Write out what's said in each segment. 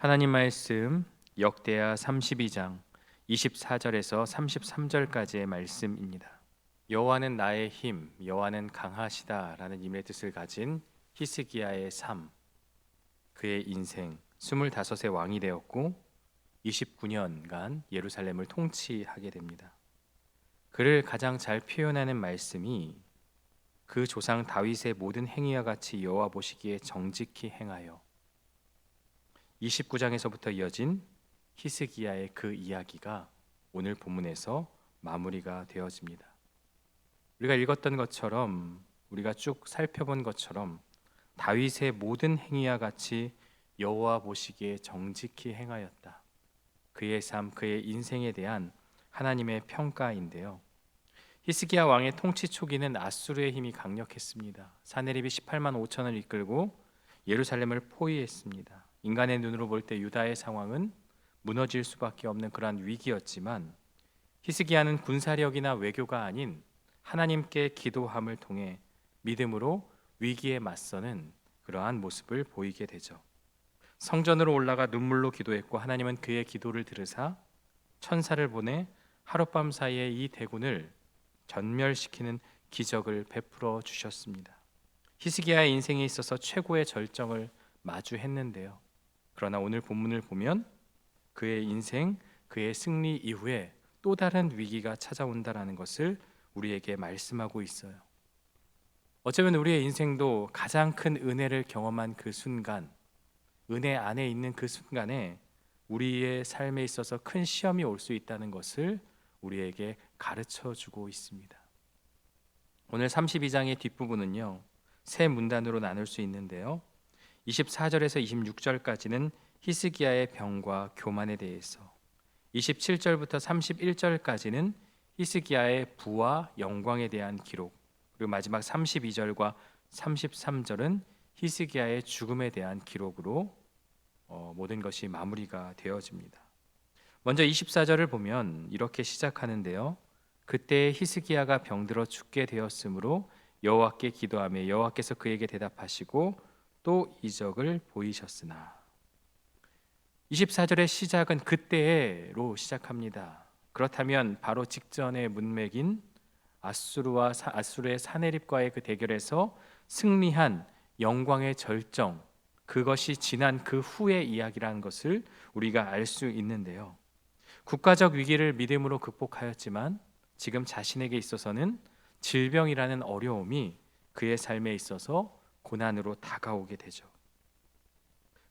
하나님 말씀 역대하 32장 24절에서 33절까지의 말씀입니다. 여호와는 나의 힘, 여호와는 강하시다라는 임의 뜻을 가진 히스기야의 삶, 그의 인생 25의 왕이 되었고 29년간 예루살렘을 통치하게 됩니다. 그를 가장 잘 표현하는 말씀이 그 조상 다윗의 모든 행위와 같이 여호와 보시기에 정직히 행하여 29장에서부터 이어진 히스기야의 그 이야기가 오늘 본문에서 마무리가 되어집니다. 우리가 읽었던 것처럼, 우리가 쭉 살펴본 것처럼 다윗의 모든 행위와 같이 여호와 보시기에 정직히 행하였다. 그의 삶, 그의 인생에 대한 하나님의 평가인데요. 히스기야 왕의 통치 초기는 아수르의 힘이 강력했습니다. 사내립이 18만 5천을 이끌고 예루살렘을 포위했습니다. 인간의 눈으로 볼 때 유다의 상황은 무너질 수밖에 없는 그러한 위기였지만 히스기야는 군사력이나 외교가 아닌 하나님께 기도함을 통해 믿음으로 위기에 맞서는 그러한 모습을 보이게 되죠. 성전으로 올라가 눈물로 기도했고 하나님은 그의 기도를 들으사 천사를 보내 하룻밤 사이에 이 대군을 전멸시키는 기적을 베풀어 주셨습니다. 히스기야의 인생에 있어서 최고의 절정을 마주했는데요. 그러나 오늘 본문을 보면 그의 인생, 그의 승리 이후에 또 다른 위기가 찾아온다라는 것을 우리에게 말씀하고 있어요. 어쩌면 우리의 인생도 가장 큰 은혜를 경험한 그 순간, 은혜 안에 있는 그 순간에 우리의 삶에 있어서 큰 시험이 올 수 있다는 것을 우리에게 가르쳐 주고 있습니다. 오늘 32장의 뒷부분은요, 세 문단으로 나눌 수 있는데요. 24절에서 26절까지는 히스기야의 병과 교만에 대해서, 27절부터 31절까지는 히스기야의 부와 영광에 대한 기록, 그리고 마지막 32절과 33절은 히스기야의 죽음에 대한 기록으로 모든 것이 마무리가 되어집니다. 먼저 24절을 보면 이렇게 시작하는데요. 그때 히스기야가 병들어 죽게 되었으므로 여호와께 기도하며 여호와께서 그에게 대답하시고 또 이적을 보이셨으나. 24절의 시작은 그때로 시작합니다. 그렇다면 바로 직전의 문맥인 아수르의 사내립과의 그 대결에서 승리한 영광의 절정, 그것이 지난 그 후의 이야기라는 것을 우리가 알 수 있는데요. 국가적 위기를 믿음으로 극복하였지만 지금 자신에게 있어서는 질병이라는 어려움이 그의 삶에 있어서 고난으로 다가오게 되죠.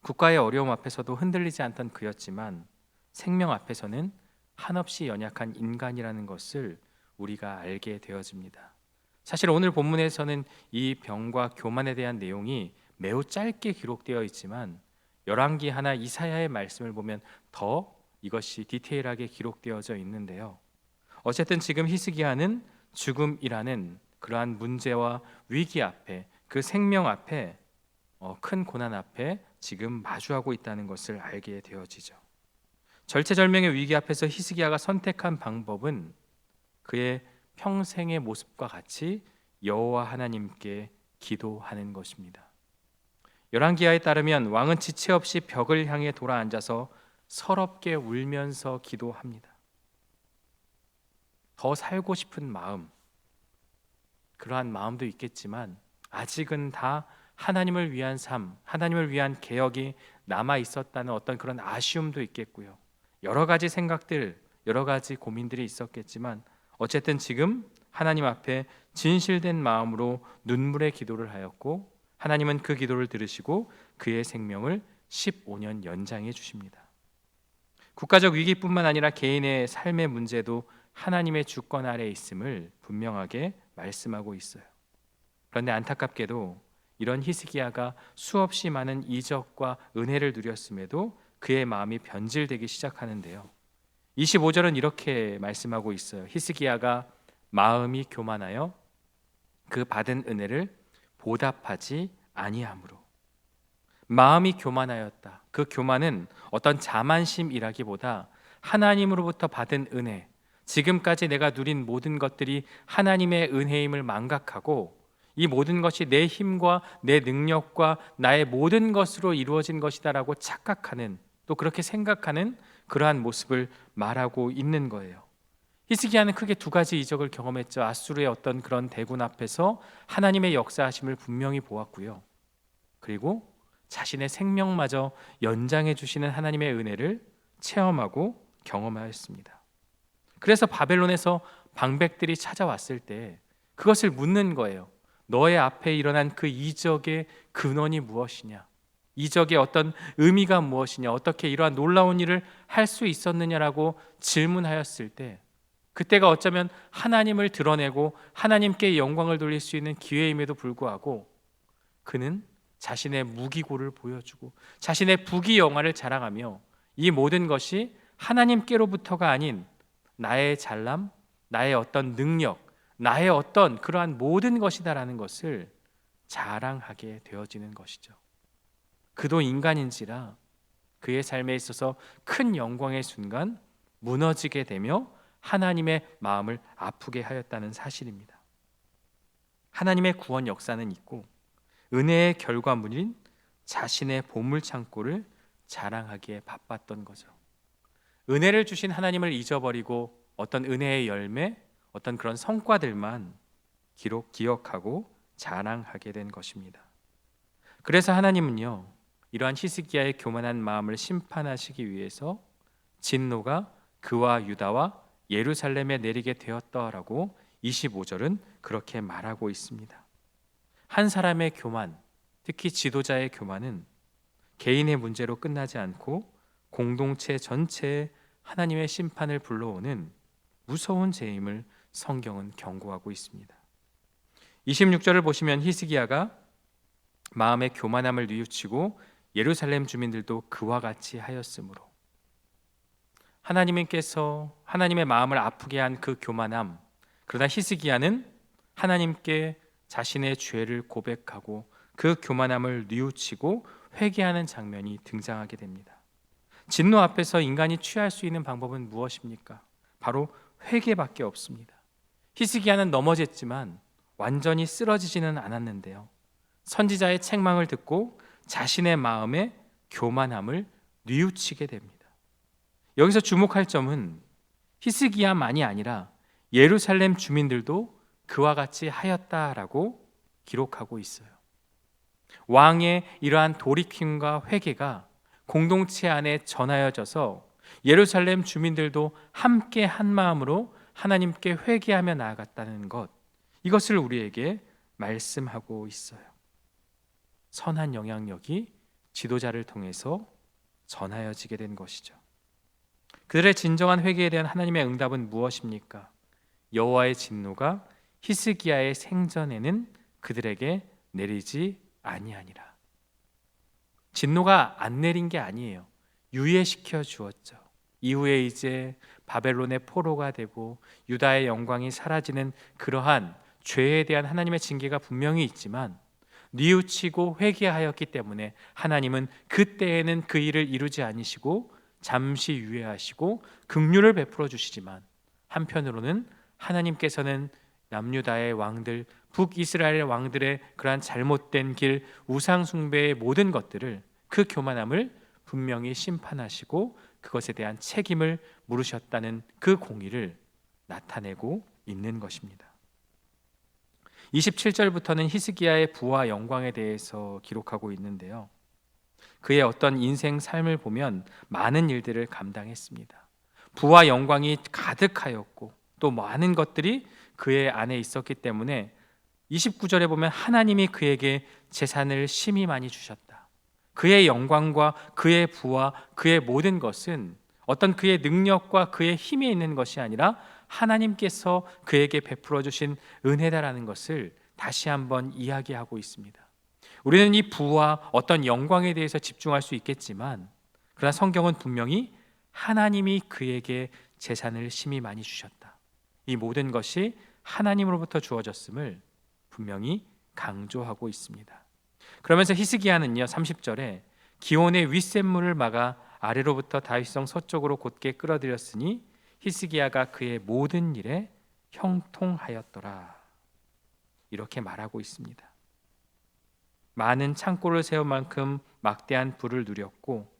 국가의 어려움 앞에서도 흔들리지 않던 그였지만 생명 앞에서는 한없이 연약한 인간이라는 것을 우리가 알게 되어집니다. 사실 오늘 본문에서는 이 병과 교만에 대한 내용이 매우 짧게 기록되어 있지만 열왕기 하나 이사야의 말씀을 보면 더 이것이 디테일하게 기록되어져 있는데요. 어쨌든 지금 히스기야는 죽음이라는 그러한 문제와 위기 앞에, 그 생명 앞에, 큰 고난 앞에 지금 마주하고 있다는 것을 알게 되어지죠. 절체절명의 위기 앞에서 히스기야가 선택한 방법은 그의 평생의 모습과 같이 여호와 하나님께 기도하는 것입니다. 열왕기하에 따르면 왕은 지체 없이 벽을 향해 돌아 앉아서 서럽게 울면서 기도합니다. 더 살고 싶은 마음, 그러한 마음도 있겠지만 아직은 다 하나님을 위한 삶, 하나님을 위한 개혁이 남아 있었다는 어떤 그런 아쉬움도 있겠고요. 여러 가지 생각들, 여러 가지 고민들이 있었겠지만 어쨌든 지금 하나님 앞에 진실된 마음으로 눈물의 기도를 하였고 하나님은 그 기도를 들으시고 그의 생명을 15년 연장해 주십니다. 국가적 위기뿐만 아니라 개인의 삶의 문제도 하나님의 주권 아래에 있음을 분명하게 말씀하고 있어요. 그런데 안타깝게도 이런 히스기야가 수없이 많은 이적과 은혜를 누렸음에도 그의 마음이 변질되기 시작하는데요. 25절은 이렇게 말씀하고 있어요. 히스기야가 마음이 교만하여 그 받은 은혜를 보답하지 아니함으로. 마음이 교만하였다. 그 교만은 어떤 자만심이라기보다 하나님으로부터 받은 은혜, 지금까지 내가 누린 모든 것들이 하나님의 은혜임을 망각하고 이 모든 것이 내 힘과 내 능력과 나의 모든 것으로 이루어진 것이다라고 착각하는, 또 그렇게 생각하는 그러한 모습을 말하고 있는 거예요. 히스기야는 크게 두 가지 이적을 경험했죠. 아수르의 어떤 그런 대군 앞에서 하나님의 역사하심을 분명히 보았고요. 그리고 자신의 생명마저 연장해 주시는 하나님의 은혜를 체험하고 경험하였습니다. 그래서 바벨론에서 방백들이 찾아왔을 때 그것을 묻는 거예요. 너의 앞에 일어난 그 이적의 근원이 무엇이냐? 이적의 어떤 의미가 무엇이냐? 어떻게 이러한 놀라운 일을 할 수 있었느냐라고 질문하였을 때 그때가 어쩌면 하나님을 드러내고 하나님께 영광을 돌릴 수 있는 기회임에도 불구하고 그는 자신의 무기고를 보여주고 자신의 부귀영화를 자랑하며 이 모든 것이 하나님께로부터가 아닌 나의 잘남, 나의 어떤 능력, 나의 어떤 그러한 모든 것이다라는 것을 자랑하게 되어지는 것이죠. 그도 인간인지라 그의 삶에 있어서 큰 영광의 순간 무너지게 되며 하나님의 마음을 아프게 하였다는 사실입니다. 하나님의 구원 역사는 있고 은혜의 결과물인 자신의 보물 창고를 자랑하기에 바빴던 거죠. 은혜를 주신 하나님을 잊어버리고 어떤 은혜의 열매, 어떤 그런 성과들만 기억하고 자랑하게 된 것입니다. 그래서 하나님은요, 이러한 히스기야의 교만한 마음을 심판하시기 위해서 진노가 그와 유다와 예루살렘에 내리게 되었다라고 25절은 그렇게 말하고 있습니다. 한 사람의 교만, 특히 지도자의 교만은 개인의 문제로 끝나지 않고 공동체 전체에 하나님의 심판을 불러오는 무서운 죄임을 성경은 경고하고 있습니다. 26절을 보시면 히스기야가 마음의 교만함을 뉘우치고 예루살렘 주민들도 그와 같이 하였으므로 하나님께서 하나님의 마음을 아프게 한 그 교만함, 그러나 히스기야는 하나님께 자신의 죄를 고백하고 그 교만함을 뉘우치고 회개하는 장면이 등장하게 됩니다. 진노 앞에서 인간이 취할 수 있는 방법은 무엇입니까? 바로 회개밖에 없습니다. 히스기야는 넘어졌지만 완전히 쓰러지지는 않았는데요. 선지자의 책망을 듣고 자신의 마음의 교만함을 뉘우치게 됩니다. 여기서 주목할 점은 히스기야만이 아니라 예루살렘 주민들도 그와 같이 하였다라고 기록하고 있어요. 왕의 이러한 돌이킴과 회개가 공동체 안에 전하여져서 예루살렘 주민들도 함께 한 마음으로 하나님께 회개하며 나아갔다는 것, 이것을 우리에게 말씀하고 있어요. 선한 영향력이 지도자를 통해서 전하여지게 된 것이죠. 그들의 진정한 회개에 대한 하나님의 응답은 무엇입니까? 여호와의 진노가 히스기야의 생전에는 그들에게 내리지 아니하니라. 진노가 안 내린 게 아니에요. 유예시켜 주었죠. 이후에 이제 바벨론의 포로가 되고 유다의 영광이 사라지는 그러한 죄에 대한 하나님의 징계가 분명히 있지만 뉘우치고 회개하였기 때문에 하나님은 그때에는 그 일을 이루지 아니시고 잠시 유예하시고 긍휼을 베풀어 주시지만 한편으로는 하나님께서는 남유다의 왕들, 북이스라엘 왕들의 그러한 잘못된 길, 우상 숭배의 모든 것들을, 그 교만함을 분명히 심판하시고 그것에 대한 책임을 물으셨다는 그 공의를 나타내고 있는 것입니다. 27절부터는 히스기야의 부와 영광에 대해서 기록하고 있는데요. 그의 어떤 인생 삶을 보면 많은 일들을 감당했습니다. 부와 영광이 가득하였고 또 많은 것들이 그의 안에 있었기 때문에 29절에 보면 하나님이 그에게 재산을 심히 많이 주셨다. 그의 영광과 그의 부와 그의 모든 것은 어떤 그의 능력과 그의 힘에 있는 것이 아니라 하나님께서 그에게 베풀어 주신 은혜다라는 것을 다시 한번 이야기하고 있습니다. 우리는 이 부와 어떤 영광에 대해서 집중할 수 있겠지만 그러나 성경은 분명히 하나님이 그에게 재산을 심히 많이 주셨다. 이 모든 것이 하나님으로부터 주어졌음을 분명히 강조하고 있습니다. 그러면서 히스기야는요 30절에 기온의 윗샘물을 막아 아래로부터 다윗성 서쪽으로 곧게 끌어들였으니 히스기야가 그의 모든 일에 형통하였더라. 이렇게 말하고 있습니다. 많은 창고를 세울 만큼 막대한 부를 누렸고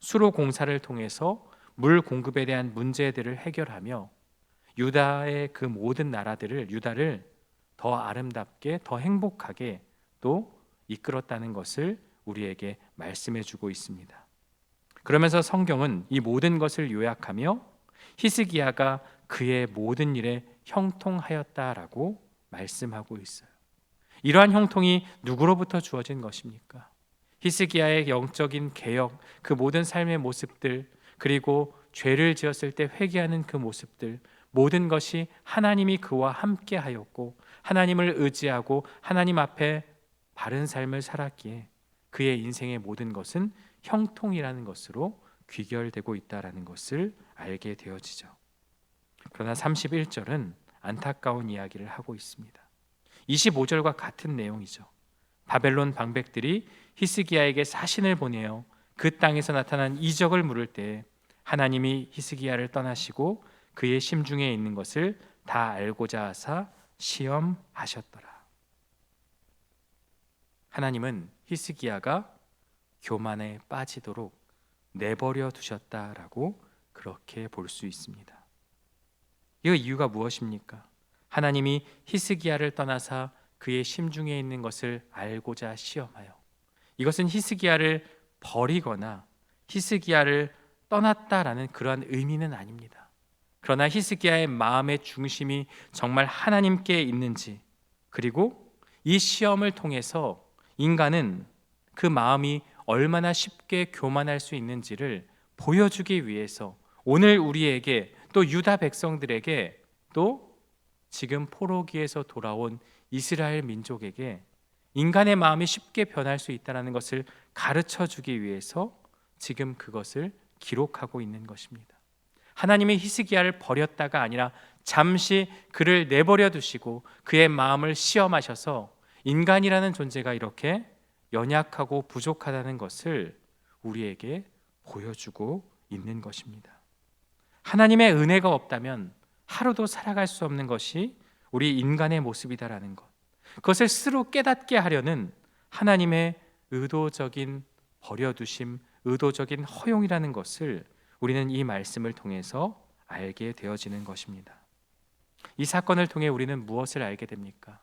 수로 공사를 통해서 물 공급에 대한 문제들을 해결하며 유다의 그 모든 유다를 더 아름답게, 더 행복하게 또 이끌었다는 것을 우리에게 말씀해 주고 있습니다. 그러면서 성경은 이 모든 것을 요약하며 히스기야가 그의 모든 일에 형통하였다라고 말씀하고 있어요. 이러한 형통이 누구로부터 주어진 것입니까? 히스기야의 영적인 개혁, 그 모든 삶의 모습들, 그리고 죄를 지었을 때 회개하는 그 모습들, 모든 것이 하나님이 그와 함께 하였고 하나님을 의지하고 하나님 앞에 바른 삶을 살았기에 그의 인생의 모든 것은 형통이라는 것으로 귀결되고 있다는 것을 알게 되어지죠. 그러나 31절은 안타까운 이야기를 하고 있습니다. 25절과 같은 내용이죠. 바벨론 방백들이 히스기야에게 사신을 보내어 그 땅에서 나타난 이적을 물을 때 하나님이 히스기야를 떠나시고 그의 심중에 있는 것을 다 알고자 하사 시험하셨더라. 하나님은 히스기야가 교만에 빠지도록 내버려 두셨다라고 그렇게 볼 수 있습니다. 이 이유가 무엇입니까? 하나님이 히스기야를 떠나사 그의 심중에 있는 것을 알고자 시험하여, 이것은 히스기야를 버리거나 히스기야를 떠났다라는 그러한 의미는 아닙니다. 그러나 히스기야의 마음의 중심이 정말 하나님께 있는지, 그리고 이 시험을 통해서 인간은 그 마음이 얼마나 쉽게 교만할 수 있는지를 보여주기 위해서 오늘 우리에게 또 유다 백성들에게 또 지금 포로기에서 돌아온 이스라엘 민족에게 인간의 마음이 쉽게 변할 수 있다는 것을 가르쳐 주기 위해서 지금 그것을 기록하고 있는 것입니다. 하나님이 히스기야를 버렸다가 아니라 잠시 그를 내버려 두시고 그의 마음을 시험하셔서 인간이라는 존재가 이렇게 연약하고 부족하다는 것을 우리에게 보여주고 있는 것입니다. 하나님의 은혜가 없다면 하루도 살아갈 수 없는 것이 우리 인간의 모습이다라는 것, 그것을 스스로 깨닫게 하려는 하나님의 의도적인 버려두심, 의도적인 허용이라는 것을 우리는 이 말씀을 통해서 알게 되어지는 것입니다. 이 사건을 통해 우리는 무엇을 알게 됩니까?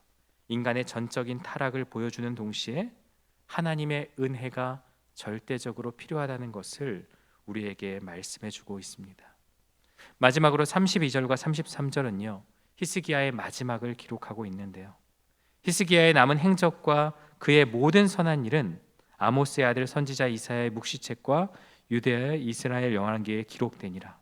인간의 전적인 타락을 보여주는 동시에 하나님의 은혜가 절대적으로 필요하다는 것을 우리에게 말씀해 주고 있습니다. 마지막으로 32절과 33절은요, 히스기야의 마지막을 기록하고 있는데요, 히스기야의 남은 행적과 그의 모든 선한 일은 아모스의 아들 선지자 이사야의 묵시책과 유대의 이스라엘 영환기에 기록되니라.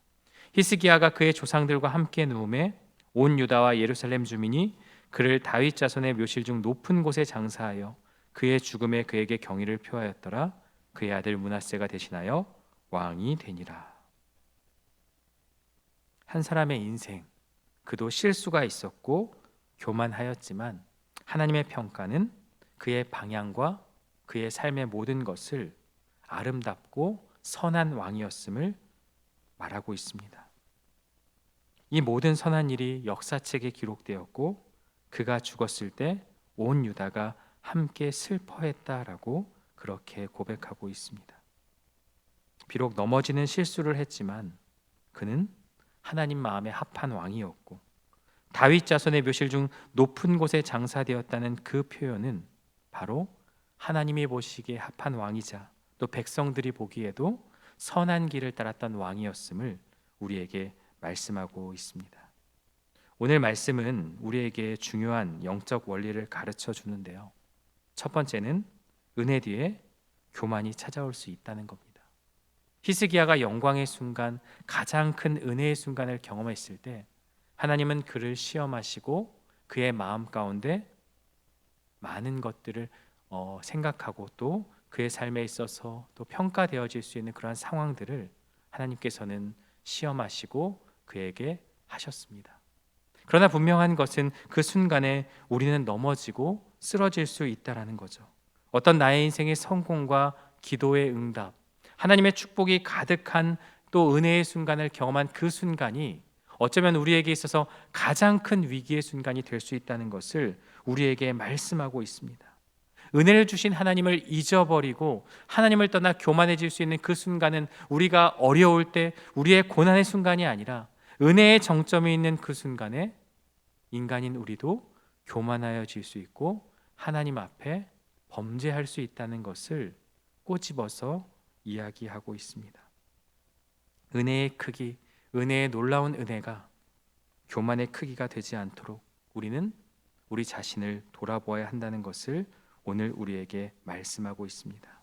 히스기야가 그의 조상들과 함께 누움에 온 유다와 예루살렘 주민이 그를 다윗 자손의 묘실 중 높은 곳에 장사하여 그의 죽음에 그에게 경의를 표하였더라. 그의 아들 므낫세가 대신하여 왕이 되니라. 한 사람의 인생, 그도 실수가 있었고 교만하였지만 하나님의 평가는 그의 방향과 그의 삶의 모든 것을 아름답고 선한 왕이었음을 말하고 있습니다. 이 모든 선한 일이 역사책에 기록되었고 그가 죽었을 때 온 유다가 함께 슬퍼했다라고 그렇게 고백하고 있습니다. 비록 넘어지는 실수를 했지만 그는 하나님 마음에 합한 왕이었고 다윗 자손의 묘실 중 높은 곳에 장사되었다는 그 표현은 바로 하나님이 보시기에 합한 왕이자 또 백성들이 보기에도 선한 길을 따랐던 왕이었음을 우리에게 말씀하고 있습니다. 오늘 말씀은 우리에게 중요한 영적 원리를 가르쳐 주는데요, 첫 번째는 은혜 뒤에 교만이 찾아올 수 있다는 겁니다. 히스기야가 영광의 순간, 가장 큰 은혜의 순간을 경험했을 때 하나님은 그를 시험하시고 그의 마음 가운데 많은 것들을 생각하고 또 그의 삶에 있어서 또 평가되어질 수 있는 그러한 상황들을 하나님께서는 시험하시고 그에게 하셨습니다. 그러나 분명한 것은 그 순간에 우리는 넘어지고 쓰러질 수 있다는 거죠. 어떤 나의 인생의 성공과 기도의 응답, 하나님의 축복이 가득한 또 은혜의 순간을 경험한 그 순간이 어쩌면 우리에게 있어서 가장 큰 위기의 순간이 될 수 있다는 것을 우리에게 말씀하고 있습니다. 은혜를 주신 하나님을 잊어버리고 하나님을 떠나 교만해질 수 있는 그 순간은 우리가 어려울 때 우리의 고난의 순간이 아니라 은혜의 정점이 있는 그 순간에 인간인 우리도 교만하여질 수 있고 하나님 앞에 범죄할 수 있다는 것을 꼬집어서 이야기하고 있습니다. 은혜의 크기, 은혜의 놀라운 은혜가 교만의 크기가 되지 않도록 우리는 우리 자신을 돌아보아야 한다는 것을 오늘 우리에게 말씀하고 있습니다.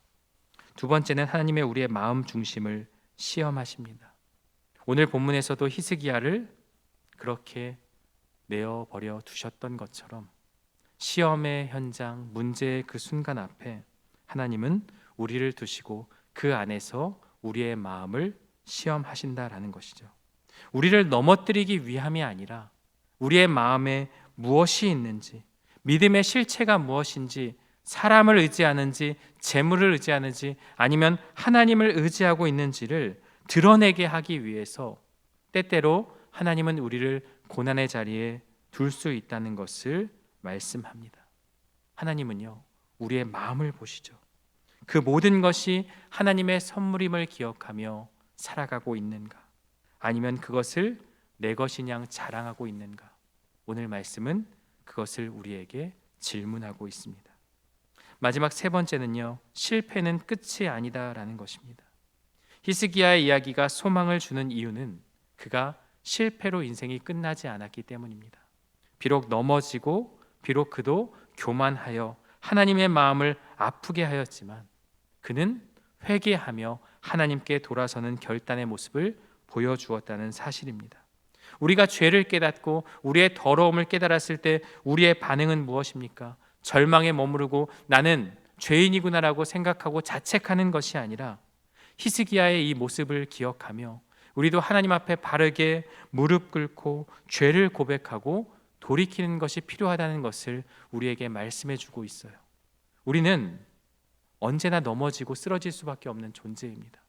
두 번째는 하나님의 우리의 마음 중심을 시험하십니다. 오늘 본문에서도 히스기야를 그렇게 내어버려 두셨던 것처럼 시험의 현장, 문제의 그 순간 앞에 하나님은 우리를 두시고 그 안에서 우리의 마음을 시험하신다라는 것이죠. 우리를 넘어뜨리기 위함이 아니라 우리의 마음에 무엇이 있는지, 믿음의 실체가 무엇인지, 사람을 의지하는지, 재물을 의지하는지, 아니면 하나님을 의지하고 있는지를 드러내게 하기 위해서 때때로 하나님은 우리를 고난의 자리에 둘 수 있다는 것을 말씀합니다. 하나님은요, 우리의 마음을 보시죠. 그 모든 것이 하나님의 선물임을 기억하며 살아가고 있는가? 아니면 그것을 내 것인 양 자랑하고 있는가? 오늘 말씀은 그것을 우리에게 질문하고 있습니다. 마지막 세 번째는요, 실패는 끝이 아니다라는 것입니다. 히스기야의 이야기가 소망을 주는 이유는 그가 실패로 인생이 끝나지 않았기 때문입니다. 비록 넘어지고 비록 그도 교만하여 하나님의 마음을 아프게 하였지만 그는 회개하며 하나님께 돌아서는 결단의 모습을 보여주었다는 사실입니다. 우리가 죄를 깨닫고 우리의 더러움을 깨달았을 때 우리의 반응은 무엇입니까? 절망에 머무르고 나는 죄인이구나라고 생각하고 자책하는 것이 아니라 히스기야의 이 모습을 기억하며 우리도 하나님 앞에 바르게 무릎 꿇고 죄를 고백하고 돌이키는 것이 필요하다는 것을 우리에게 말씀해 주고 있어요. 우리는 언제나 넘어지고 쓰러질 수밖에 없는 존재입니다.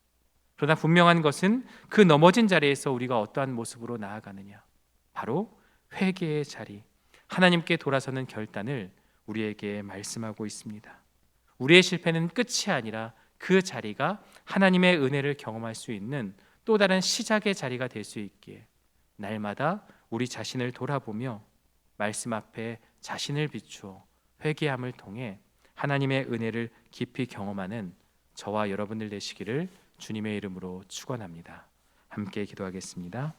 그러나 분명한 것은 그 넘어진 자리에서 우리가 어떠한 모습으로 나아가느냐, 바로 회개의 자리, 하나님께 돌아서는 결단을 우리에게 말씀하고 있습니다. 우리의 실패는 끝이 아니라 그 자리가 하나님의 은혜를 경험할 수 있는 또 다른 시작의 자리가 될 수 있기에 날마다 우리 자신을 돌아보며 말씀 앞에 자신을 비추어 회개함을 통해 하나님의 은혜를 깊이 경험하는 저와 여러분들 되시기를 주님의 이름으로 축원합니다. 함께 기도하겠습니다.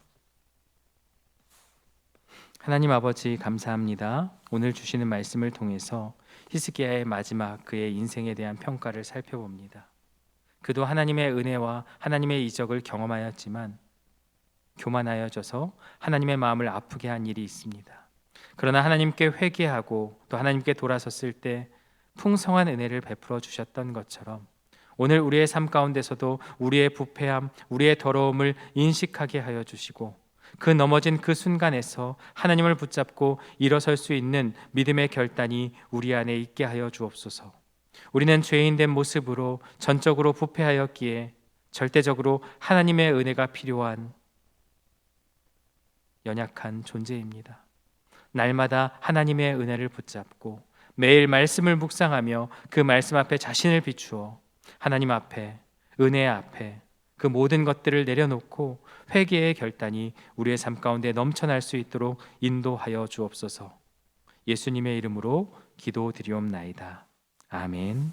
하나님 아버지 감사합니다. 오늘 주시는 말씀을 통해서 히스기야의 마지막 그의 인생에 대한 평가를 살펴봅니다. 그도 하나님의 은혜와 하나님의 이적을 경험하였지만 교만하여져서 하나님의 마음을 아프게 한 일이 있습니다. 그러나 하나님께 회개하고 또 하나님께 돌아섰을 때 풍성한 은혜를 베풀어 주셨던 것처럼 오늘 우리의 삶 가운데서도 우리의 부패함, 우리의 더러움을 인식하게 하여 주시고 그 넘어진 그 순간에서 하나님을 붙잡고 일어설 수 있는 믿음의 결단이 우리 안에 있게 하여 주옵소서. 우리는 죄인된 모습으로 전적으로 부패하였기에 절대적으로 하나님의 은혜가 필요한 연약한 존재입니다. 날마다 하나님의 은혜를 붙잡고 매일 말씀을 묵상하며 그 말씀 앞에 자신을 비추어 하나님 앞에, 은혜 앞에 그 모든 것들을 내려놓고 회개의 결단이 우리의 삶 가운데 넘쳐날 수 있도록 인도하여 주옵소서. 예수님의 이름으로 기도드리옵나이다. 아멘.